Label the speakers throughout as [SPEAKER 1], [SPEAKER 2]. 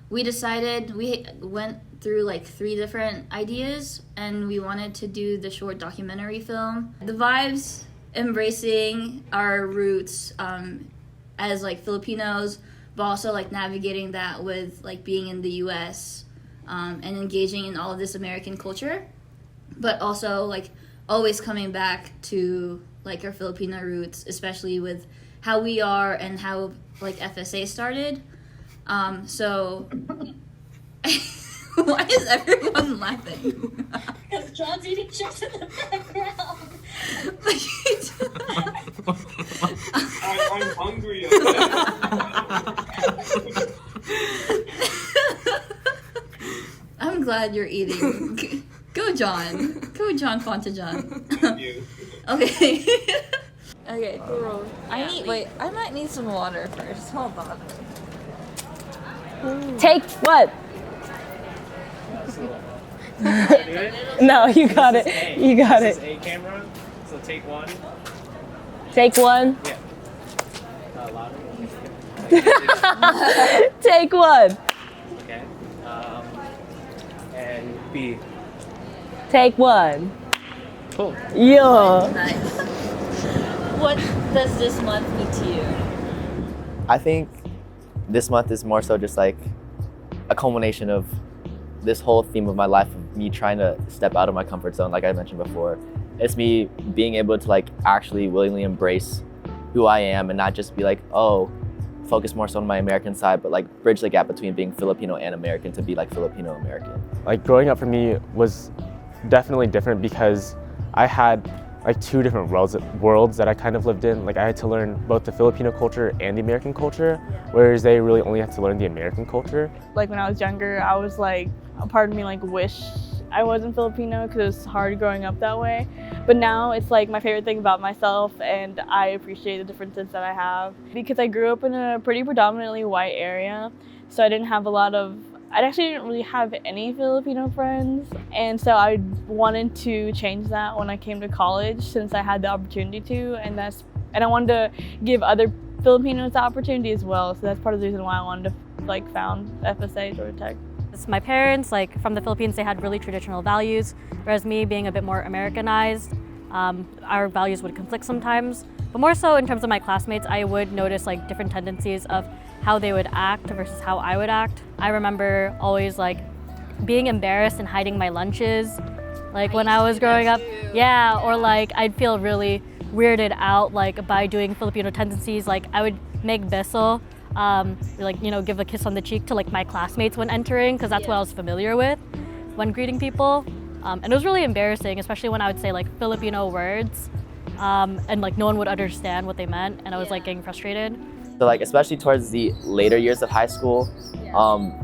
[SPEAKER 1] we decided, we went through like 3 different ideas, and we wanted to do the short documentary film. The vibes embracing our roots as like Filipinos, but also like navigating that with like being in the US and engaging in all of this American culture, but also like always coming back to like our Filipino roots, especially with how we are and how like FSA started. So why is everyone laughing?
[SPEAKER 2] Because John's eating chips in the background.
[SPEAKER 3] I'm hungry.
[SPEAKER 1] I'm glad you're eating. Go, John. Go, John Fontajohn.
[SPEAKER 3] Thank you.
[SPEAKER 1] Okay.
[SPEAKER 4] Okay, cool. I might need some water first. Hold on.
[SPEAKER 5] Take what? No, you got it. You got
[SPEAKER 6] This
[SPEAKER 5] it.
[SPEAKER 6] is a camera, so take one.
[SPEAKER 5] Take one.
[SPEAKER 6] Yeah. Louder.
[SPEAKER 5] Take one.
[SPEAKER 6] Okay. And B.
[SPEAKER 5] Take one.
[SPEAKER 6] Cool.
[SPEAKER 5] Yeah.
[SPEAKER 1] Nice. What does this month mean to you?
[SPEAKER 7] I think this month is more so just like a culmination of this whole theme of my life, of me trying to step out of my comfort zone, like I mentioned before. It's me being able to like actually willingly embrace who I am and not just be like, oh, focus more so on my American side, but like bridge the gap between being Filipino and American to be like Filipino-American.
[SPEAKER 8] Like growing up for me was definitely different because I had like 2 different worlds that I kind of lived in. Like I had to learn both the Filipino culture and the American culture, whereas they really only had to learn the American culture.
[SPEAKER 9] Like when I was younger, I was like, a part of me like wish I wasn't Filipino because it was hard growing up that way. But now it's like my favorite thing about myself, and I appreciate the differences that I have. Because I grew up in a pretty predominantly white area, so I actually didn't really have any Filipino friends. And so I wanted to change that when I came to college, since I had the opportunity to, and I wanted to give other Filipinos the opportunity as well. So that's part of the reason why I wanted to like found FSA Georgia Tech.
[SPEAKER 2] My parents, like from the Philippines, they had really traditional values, whereas me being a bit more Americanized, our values would conflict sometimes. But more so in terms of my classmates, I would notice like different tendencies of how they would act versus how I would act. I remember always like being embarrassed and hiding my lunches, like when I was growing up. Yeah, or like I'd feel really weirded out like by doing Filipino tendencies. Like I would make beso, like, you know, give a kiss on the cheek to like my classmates when entering, because that's what I was familiar with when greeting people. And it was really embarrassing, especially when I would say like Filipino words and like no one would understand what they meant, and I was like getting frustrated.
[SPEAKER 7] So like especially towards the later years of high school,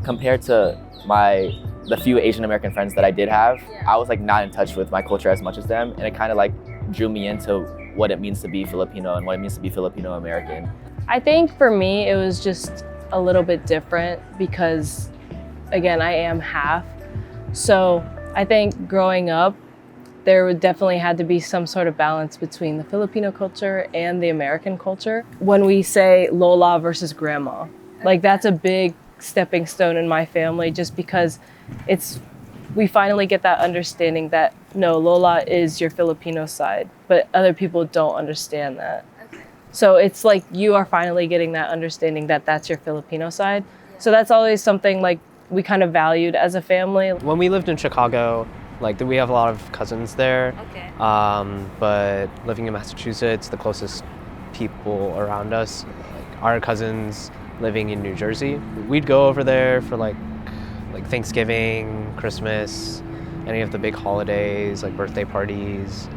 [SPEAKER 7] compared to the few Asian American friends that I did have, I was like not in touch with my culture as much as them, and it kind of like drew me into what it means to be Filipino and what it means to be Filipino-American.
[SPEAKER 5] I think for me, it was just a little bit different because, again, I am half. So I think growing up, there would definitely had to be some sort of balance between the Filipino culture and the American culture. When we say Lola versus Grandma, like that's a big stepping stone in my family, just because we finally get that understanding that no, Lola is your Filipino side, but other people don't understand that. So it's like you are finally getting that understanding that that's your Filipino side. So that's always something like we kind of valued as a family.
[SPEAKER 6] When we lived in Chicago, like we have a lot of cousins there.
[SPEAKER 2] Okay.
[SPEAKER 6] But living in Massachusetts, the closest people around us, like our cousins living in New Jersey, we'd go over there for like Thanksgiving, Christmas, any of the big holidays, like birthday parties,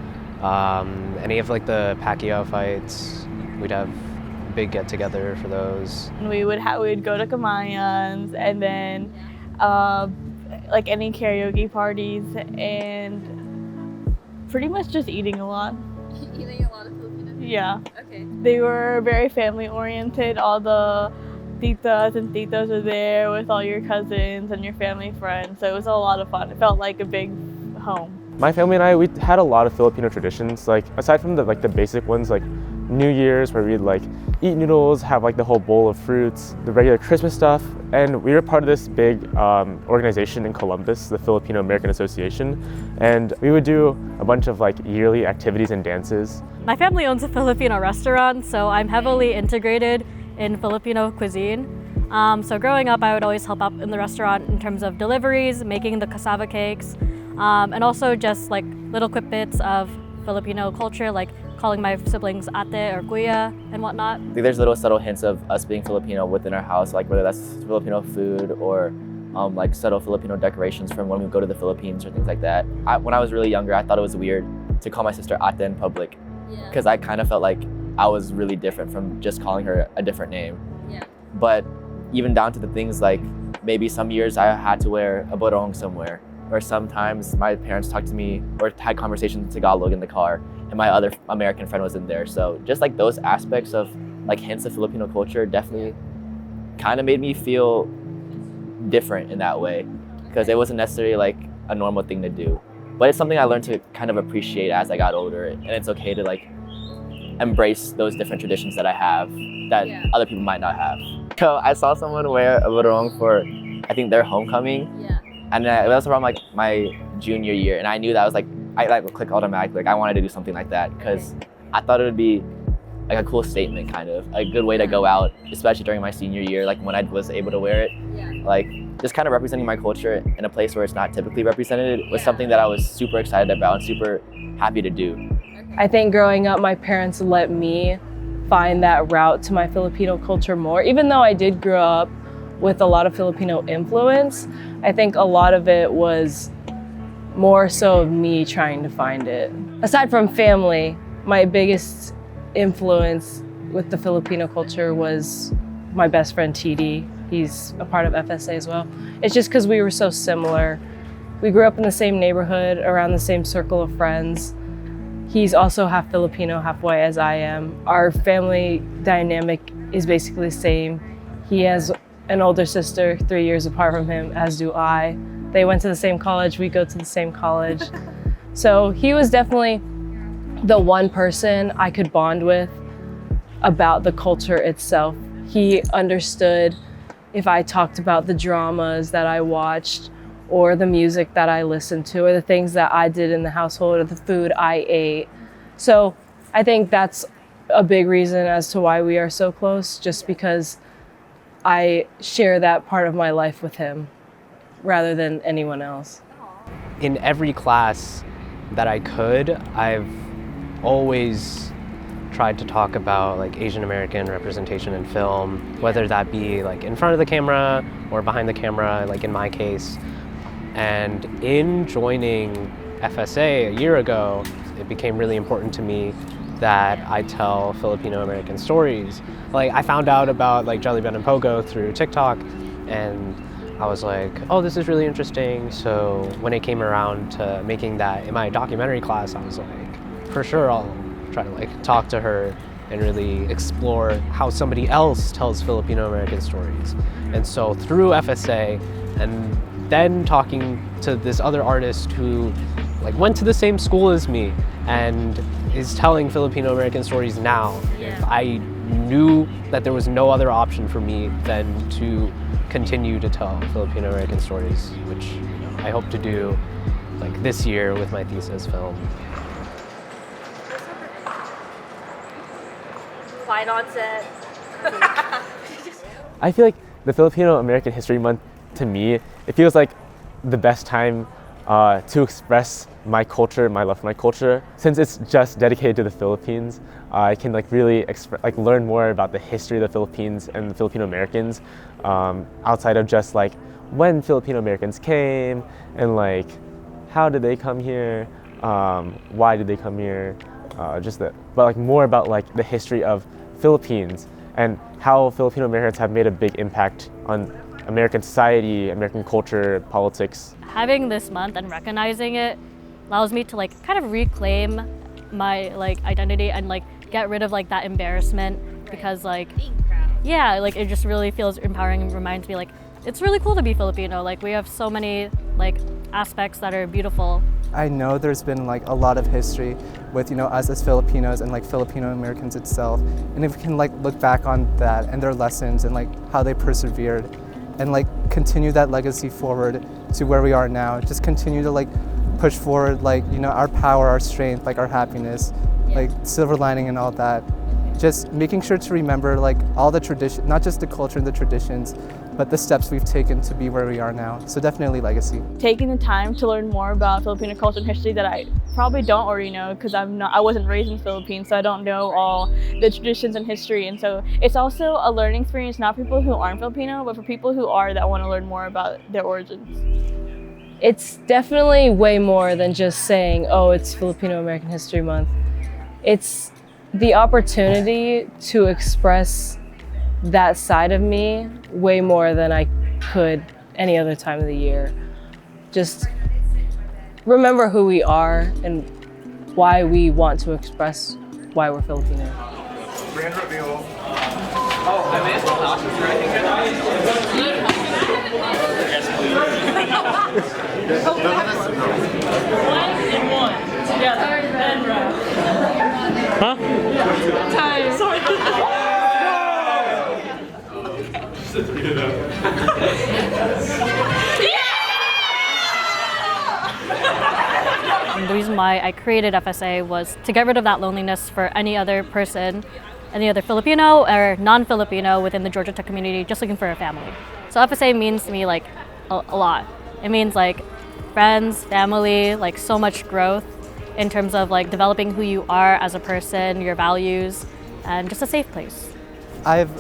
[SPEAKER 6] any of like the Pacquiao fights. We'd have a big get together for those.
[SPEAKER 9] We'd go to Kamayans, and then like any karaoke parties, and pretty much just eating a lot.
[SPEAKER 4] Eating a lot of Filipino food?
[SPEAKER 9] Yeah.
[SPEAKER 4] Okay.
[SPEAKER 9] They were very family oriented. All the titas and titos are there with all your cousins and your family friends. So it was a lot of fun. It felt like a big home.
[SPEAKER 8] My family and I, we had a lot of Filipino traditions. Like aside from the basic ones like New Year's where we'd like eat noodles, have like the whole bowl of fruits, the regular Christmas stuff. And we were part of this big organization in Columbus, the Filipino-American Association. And we would do a bunch of like yearly activities and dances.
[SPEAKER 2] My family owns a Filipino restaurant, so I'm heavily integrated in Filipino cuisine. So growing up, I would always help out in the restaurant in terms of deliveries, making the cassava cakes, and also just like little quick bits of Filipino culture, like calling my siblings ate or kuya and whatnot.
[SPEAKER 7] There's little subtle hints of us being Filipino within our house, like whether that's Filipino food or like subtle Filipino decorations from when we go to the Philippines or things like that. When I was really younger, I thought it was weird to call my sister ate in public because I kind of felt like I was really different from just calling her a different name.
[SPEAKER 1] Yeah.
[SPEAKER 7] But even down to the things like maybe some years I had to wear a barong somewhere, or sometimes my parents talked to me or had conversations in Tagalog in the car and my other American friend was in there. So just like those aspects of like hints of Filipino culture definitely kind of made me feel different in that way because it wasn't necessarily like a normal thing to do. But it's something I learned to kind of appreciate as I got older, and it's okay to like embrace those different traditions that I have that other people might not have. So I saw someone wear a barong for, I think, their homecoming.
[SPEAKER 1] Yeah.
[SPEAKER 7] And it was around like my junior year, and I knew that was like, I like click automatically, like I wanted to do something like that because I thought it would be like a cool statement, kind of a good way to go out, especially during my senior year, like when I was able to wear it. Like just kind of representing my culture in a place where it's not typically represented was something that I was super excited about and super happy to do.
[SPEAKER 5] I think growing up, my parents let me find that route to my Filipino culture more. Even though I did grow up with a lot of Filipino influence, I think a lot of it was more so of me trying to find it. Aside from family, my biggest influence with the Filipino culture was my best friend TD. He's a part of FSA as well. It's just because we were so similar. We grew up in the same neighborhood, around the same circle of friends. He's also half Filipino, half white as I am. Our family dynamic is basically the same. He has an older sister 3 years apart from him, as do I. They went to the same college, we go to the same college. So he was definitely the one person I could bond with about the culture itself. He understood if I talked about the dramas that I watched or the music that I listened to or the things that I did in the household or the food I ate. So I think that's a big reason as to why we are so close, just because I share that part of my life with him rather than anyone else.
[SPEAKER 6] In every class that I could, I've always tried to talk about like Asian American representation in film, whether that be like in front of the camera or behind the camera, like in my case. And in joining FSA a year ago, it became really important to me that I tell Filipino-American stories. Like I found out about like Jelly Ben and Pogo through TikTok, and I was like, oh, this is really interesting. So when it came around to making that in my documentary class, I was like, for sure, I'll try to like talk to her and really explore how somebody else tells Filipino-American stories. And so through FSA, and then talking to this other artist who like went to the same school as me and is telling Filipino-American stories now, I knew that there was no other option for me than to continue to tell Filipino-American stories, which I hope to do like this year with my thesis film.
[SPEAKER 2] Fine on set.
[SPEAKER 8] I feel like the Filipino-American History Month, to me, it feels like the best time to express my culture, my love for my culture. Since it's just dedicated to the Philippines, I can like really learn more about the history of the Philippines and the Filipino-Americans outside of just like when Filipino-Americans came and like how did they come here, why did they come here, just that, but like more about like the history of Philippines and how Filipino-Americans have made a big impact on American society, American culture, politics.
[SPEAKER 2] Having this month and recognizing it allows me to like kind of reclaim my like identity and like get rid of like that embarrassment, because like yeah, like it just really feels empowering and reminds me like it's really cool to be Filipino. Like we have so many like aspects that are beautiful
[SPEAKER 3] I know there's been like a lot of history with, you know, us as Filipinos and like Filipino-Americans itself. And if we can like look back on that and their lessons and like how they persevered and like continue that legacy forward to where we are now, just continue to like push forward, like, you know, our power, our strength, like our happiness, like silver lining and all that. Just making sure to remember like all the tradition, not just the culture and the traditions, but the steps we've taken to be where we are now. So definitely legacy.
[SPEAKER 9] Taking the time to learn more about Filipino culture and history that I probably don't already know because I wasn't raised in the Philippines, so I don't know all the traditions and history. And so it's also a learning experience, not for people who aren't Filipino, but for people who are that want to learn more about their origins.
[SPEAKER 5] It's definitely way more than just saying, oh, it's Filipino-American History Month. It's the opportunity to express that side of me way more than I could any other time of the year. Just remember who we are and why we want to express why we're Filipino.
[SPEAKER 10] Grand reveal.
[SPEAKER 11] Huh?
[SPEAKER 9] Time. Sorry.
[SPEAKER 2] The reason why I created FSA was to get rid of that loneliness for any other person, any other Filipino or non-Filipino within the Georgia Tech community just looking for a family. So FSA means to me like a lot. It means like friends, family, like so much growth in terms of like developing who you are as a person, your values, and just a safe place.
[SPEAKER 3] I've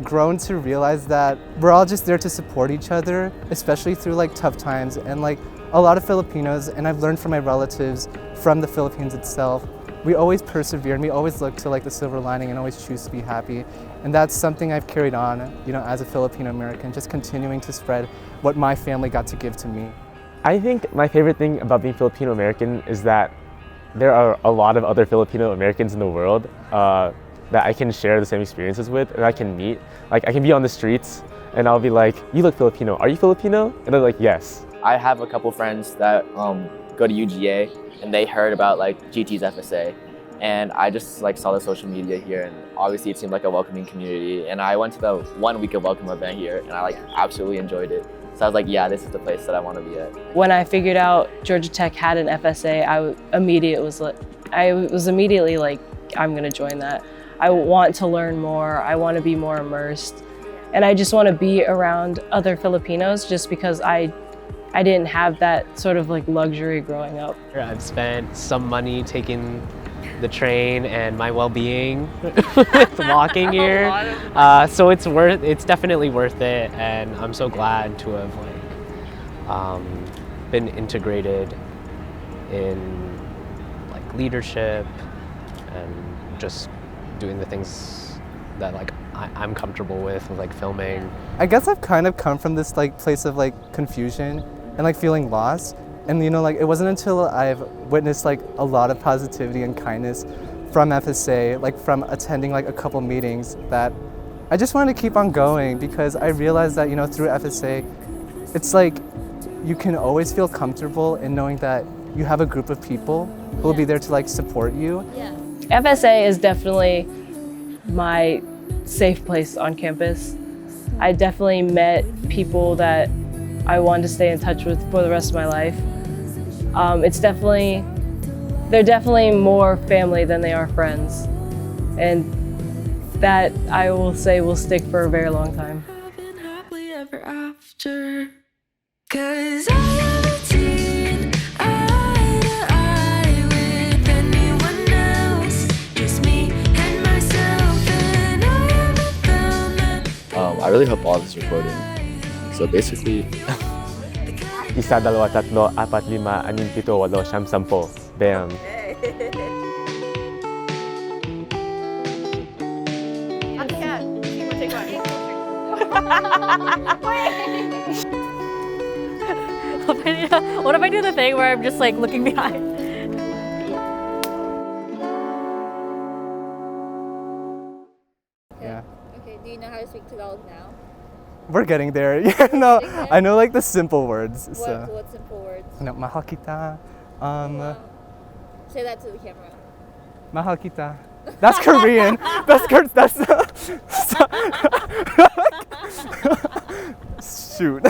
[SPEAKER 3] grown to realize that we're all just there to support each other, especially through like tough times. And like a lot of Filipinos, and I've learned from my relatives from the Philippines itself, we always persevere and we always look to like the silver lining and always choose to be happy. And that's something I've carried on, you know, as a Filipino-American, just continuing to spread what my family got to give to me.
[SPEAKER 8] I think my favorite thing about being Filipino-American is that there are a lot of other Filipino-Americans in the world that I can share the same experiences with and I can meet. Like I can be on the streets and I'll be like, you look Filipino, are you Filipino? And they're like, yes.
[SPEAKER 7] I have a couple friends that go to UGA and they heard about like GT's FSA. And I just like saw the social media here and obviously it seemed like a welcoming community. And I went to the 1 week of welcome event here and I like absolutely enjoyed it. So I was like, yeah, this is the place that I want to be at.
[SPEAKER 5] When I figured out Georgia Tech had an FSA, I was immediately like, I'm gonna join that. I want to learn more, I want to be more immersed. And I just want to be around other Filipinos just because I didn't have that sort of like luxury growing up.
[SPEAKER 6] I've spent some money taking the train and my well-being walking here, so it's definitely worth it, and I'm so glad to have like been integrated in like leadership and just doing the things that like I'm comfortable with like filming.
[SPEAKER 3] I guess I've kind of come from this like place of like confusion and like feeling lost. And you know, like it wasn't until I've witnessed like a lot of positivity and kindness from FSA, like from attending like a couple meetings, that I just wanted to keep on going because I realized that, you know, through FSA, it's like you can always feel comfortable in knowing that you have a group of people who will be there to like support you.
[SPEAKER 1] Yeah.
[SPEAKER 5] FSA is definitely my safe place on campus. I definitely met people that I wanted to stay in touch with for the rest of my life. They're definitely more family than they are friends. And that I will say will stick for a very long time.
[SPEAKER 12] Cause I haven't seen eye to eye with anyone else, just me and myself, and I haven't found that.
[SPEAKER 7] I really hope all this is recorded. So basically,
[SPEAKER 8] Isa, dalawa, tatlo, apat, lima, anim, pito, walo, siyam, sampo. Bam.
[SPEAKER 2] What if I do the thing where I'm just like looking behind?
[SPEAKER 3] Yeah.
[SPEAKER 1] Okay, do you know how to speak Tagalog now?
[SPEAKER 3] We're getting there. Yeah, no, I know like the simple words. So.
[SPEAKER 1] What simple words?
[SPEAKER 3] Mahal kita,
[SPEAKER 11] Say that to the camera.
[SPEAKER 3] Mahal kita. That's Korean. That's shoot.